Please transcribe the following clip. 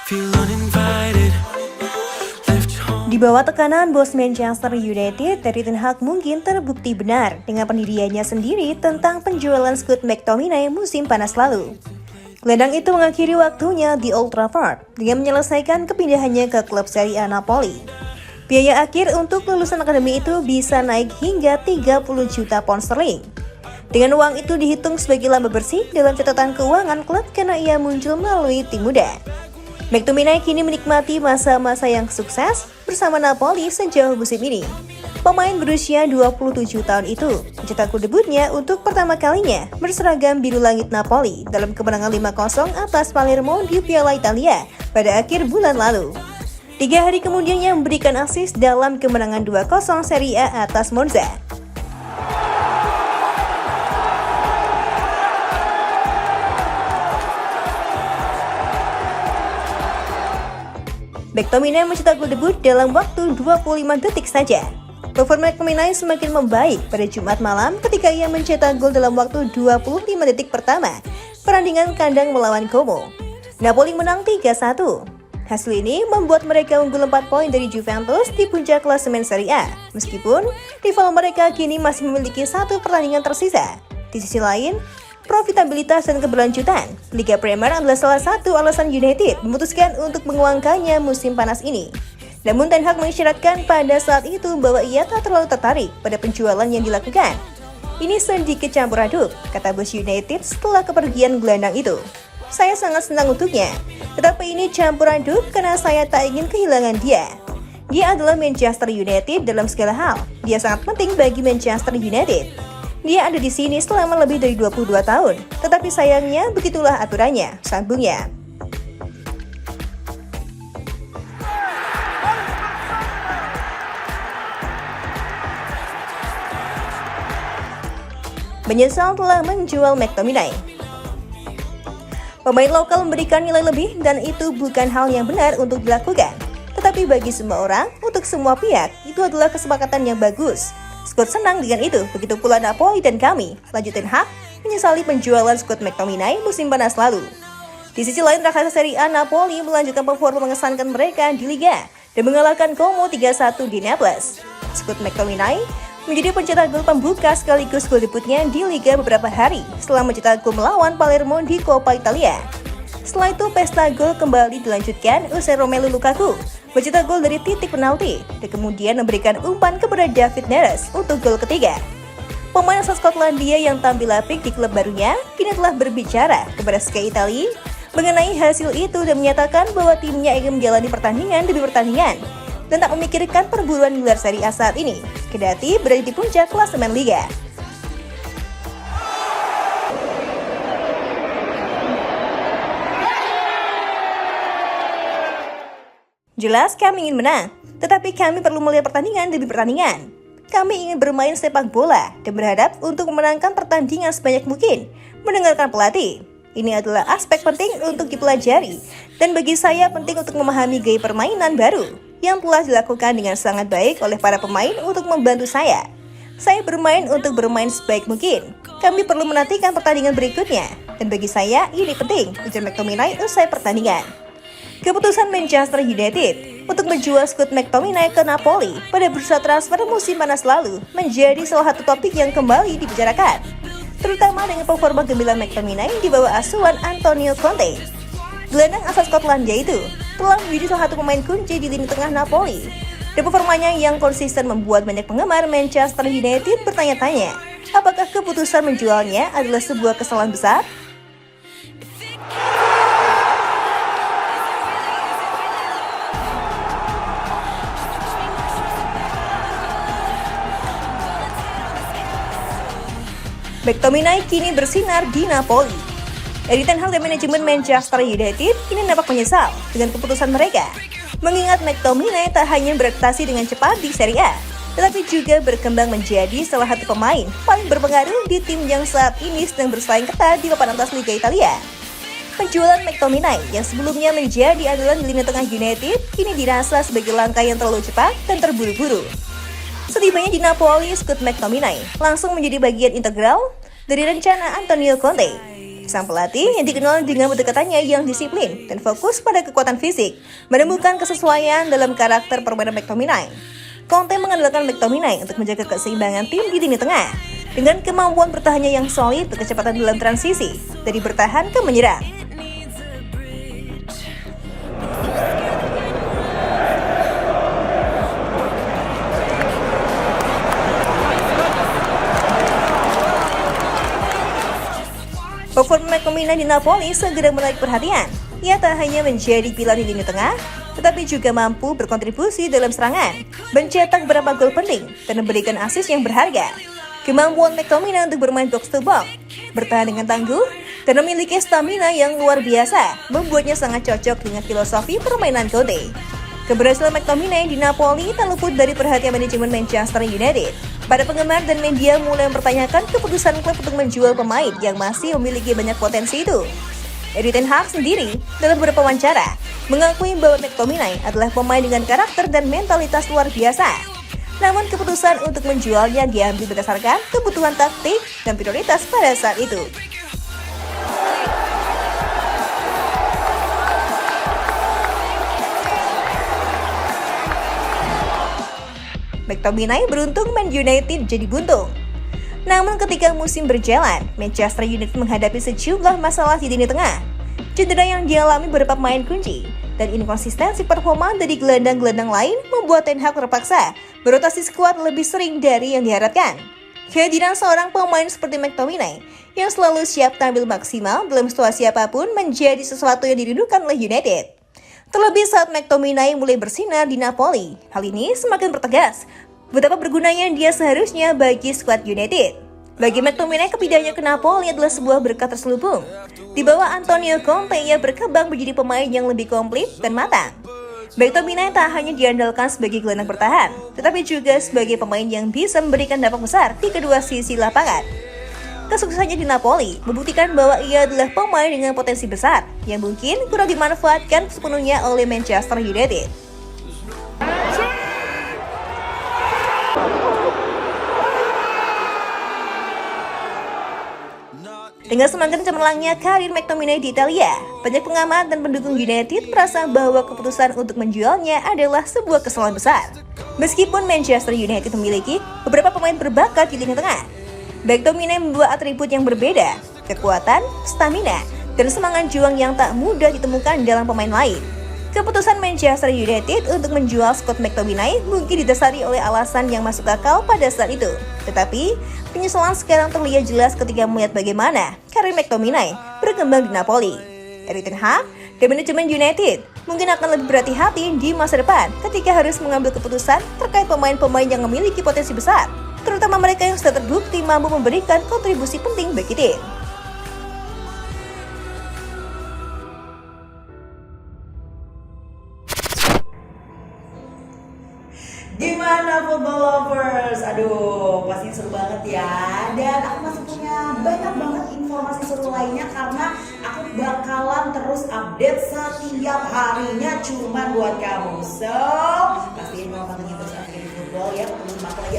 Di bawah tekanan bos Manchester United, Erik ten Hag mungkin terbukti benar dengan pendiriannya sendiri tentang penjualan Scott McTominay musim panas lalu. Gelandang itu mengakhiri waktunya di Old Trafford dengan menyelesaikan kepindahannya ke klub Serie A Napoli. Biaya akhir untuk lulusan akademi itu bisa naik hingga 30 juta pound sterling. Dengan uang itu dihitung sebagai laba bersih dalam catatan keuangan klub karena ia muncul melalui tim muda. McTominay kini menikmati masa-masa yang sukses bersama Napoli sejauh musim ini. Pemain berusia 27 tahun itu mencetak gol debutnya untuk pertama kalinya berseragam biru langit Napoli dalam kemenangan 5-0 atas Palermo di Piala Italia pada akhir bulan lalu. 3 hari kemudian ia memberikan assist dalam kemenangan 2-0 Serie A atas Monza. McTominay mencetak gol debut dalam waktu 25 detik saja. Performa McTominay semakin membaik pada Jumat malam ketika ia mencetak gol dalam waktu 25 detik pertama pertandingan kandang melawan Como. Napoli menang 3-1. Hasil ini membuat mereka unggul 4 poin dari Juventus di puncak klasemen Serie A, meskipun rival mereka kini masih memiliki 1 pertandingan tersisa. Di sisi lain, profitabilitas dan keberlanjutan Liga Premier adalah salah satu alasan United memutuskan untuk menguangkannya musim panas ini. Namun Ten Hag mengisyaratkan pada saat itu bahwa ia tak terlalu tertarik pada penjualan yang dilakukan. Ini sedikit campur aduk, kata bos United setelah kepergian gelandang itu. Saya sangat senang untuknya, tetapi ini campur aduk karena saya tak ingin kehilangan dia. Dia adalah Manchester United dalam segala hal. Dia sangat penting bagi Manchester United. Dia ada di sini selama lebih dari 22 tahun, tetapi sayangnya begitulah aturannya, sambungnya. Menyesal telah menjual McTominay. Pemain lokal memberikan nilai lebih dan itu bukan hal yang benar untuk dilakukan. Tetapi bagi semua orang, untuk semua pihak, itu adalah kesepakatan yang bagus. Scott senang dengan itu, begitu pula Napoli dan kami. Lanjut Ten Hag menyesali penjualan Scott McTominay musim panas lalu. Di sisi lain, raksasa Serie A Napoli melanjutkan performa mengesankan mereka di Liga dan mengalahkan Como 3-1 di Naples. Scott McTominay menjadi pencetak gol pembuka sekaligus gol debutnya di Liga beberapa hari setelah mencetak gol melawan Palermo di Coppa Italia. Setelah itu, pesta gol kembali dilanjutkan usai Romelu Lukaku mencetak gol dari titik penalti dan kemudian memberikan umpan kepada David Neres untuk gol ketiga. Pemain asal Skotlandia yang tampil apik di klub barunya kini telah berbicara kepada Sky Italia mengenai hasil itu dan menyatakan bahwa timnya ingin menjalani pertandingan demi pertandingan dan tak memikirkan perburuan gelar Serie A saat ini, kendati berada di puncak klasemen Liga. Jelas kami ingin menang, tetapi kami perlu melihat pertandingan demi pertandingan. Kami ingin bermain sepak bola dan berharap untuk memenangkan pertandingan sebanyak mungkin, mendengarkan pelatih. Ini adalah aspek penting untuk dipelajari, dan bagi saya penting untuk memahami gaya permainan baru yang telah dilakukan dengan sangat baik oleh para pemain untuk membantu saya. Saya bermain untuk bermain sebaik mungkin. Kami perlu menantikan pertandingan berikutnya, dan bagi saya ini penting, ujar McTominay usai pertandingan. Keputusan Manchester United untuk menjual Scott McTominay ke Napoli pada bursa transfer musim panas lalu menjadi salah satu topik yang kembali dibicarakan, terutama dengan performa gemilang McTominay di bawah asuhan Antonio Conte. Gelandang asal Skotlandia itu telah menjadi salah satu pemain kunci di lini tengah Napoli, dan performanya yang konsisten membuat banyak penggemar Manchester United bertanya-tanya, apakah keputusan menjualnya adalah sebuah kesalahan besar? McTominay kini bersinar di Napoli. Erik ten Hag dan manajemen Manchester United kini nampak menyesal dengan keputusan mereka, mengingat McTominay tak hanya beradaptasi dengan cepat di Serie A, tetapi juga berkembang menjadi salah satu pemain paling berpengaruh di tim yang saat ini sedang bersaing ketat di papan atas Liga Italia. Penjualan McTominay yang sebelumnya menjadi andalan di lini tengah United kini dirasa sebagai langkah yang terlalu cepat dan terburu-buru. Setibanya di Napoli, Scott McTominay langsung menjadi bagian integral dari rencana Antonio Conte. Sang pelatih yang dikenal dengan pendekatannya yang disiplin dan fokus pada kekuatan fisik, menemukan kesesuaian dalam karakter permainan McTominay. Conte mengandalkan McTominay untuk menjaga keseimbangan tim di lini tengah, dengan kemampuan bertahannya yang solid dan kecepatan dalam transisi, dari bertahan ke menyerang. Performa McTominay di Napoli segera menarik perhatian. Ia tak hanya menjadi pilar di lini tengah, tetapi juga mampu berkontribusi dalam serangan, mencetak beberapa gol penting, dan memberikan assist yang berharga. Kemampuan McTominay untuk bermain box to box, bertahan dengan tangguh, dan memiliki stamina yang luar biasa, membuatnya sangat cocok dengan filosofi permainan Conte. Keberhasilan McTominay di Napoli tak luput dari perhatian manajemen Manchester United. Para penggemar dan media mulai mempertanyakan keputusan klub untuk menjual pemain yang masih memiliki banyak potensi itu. Erik ten Hag sendiri dalam beberapa wawancara mengakui bahwa McTominay adalah pemain dengan karakter dan mentalitas luar biasa. Namun keputusan untuk menjualnya diambil berdasarkan kebutuhan taktik dan prioritas pada saat itu. McTominay beruntung Man United jadi buntung. Namun ketika musim berjalan, Manchester United menghadapi sejumlah masalah di lini tengah. Cedera yang dialami beberapa pemain kunci dan inkonsistensi performa dari gelandang-gelandang lain membuat Ten Hag terpaksa berotasi skuad lebih sering dari yang diharapkan. Kehadiran seorang pemain seperti McTominay yang selalu siap tampil maksimal dalam situasi apapun menjadi sesuatu yang dirindukan oleh United. Terlebih saat McTominay mulai bersinar di Napoli, hal ini semakin bertegas betapa bergunanya dia seharusnya bagi skuad United. Bagi McTominay, kepindahannya ke Napoli adalah sebuah berkah terselubung. Di bawah Antonio Conte, ia berkembang menjadi pemain yang lebih komplit dan matang. McTominay tak hanya diandalkan sebagai gelandang bertahan, tetapi juga sebagai pemain yang bisa memberikan dampak besar di kedua sisi lapangan. Kesuksesannya di Napoli membuktikan bahwa ia adalah pemain dengan potensi besar yang mungkin kurang dimanfaatkan sepenuhnya oleh Manchester United. Dengan semakin cemerlangnya karir McTominay di Italia, banyak pengamat dan pendukung United merasa bahwa keputusan untuk menjualnya adalah sebuah kesalahan besar. Meskipun Manchester United memiliki beberapa pemain berbakat di lini tengah, McTominay membawa atribut yang berbeda, kekuatan, stamina, dan semangat juang yang tak mudah ditemukan dalam pemain lain. Keputusan Manchester United untuk menjual Scott McTominay mungkin didasari oleh alasan yang masuk akal pada saat itu. Tetapi, penyesalan sekarang terlihat jelas ketika melihat bagaimana karir McTominay berkembang di Napoli. Erik ten Hag dan manajemen United mungkin akan lebih berhati-hati di masa depan ketika harus mengambil keputusan terkait pemain-pemain yang memiliki potensi besar, terutama mereka yang sudah terbukti mampu memberikan kontribusi penting bagi tim. Gimana football lovers? Aduh, pasti seru banget ya. Dan aku masih punya banyak banget informasi seru lainnya karena aku bakalan terus update setiap harinya cuma buat kamu. So, pastiin mau pantengin terus Akademi Football ya. Aku lagi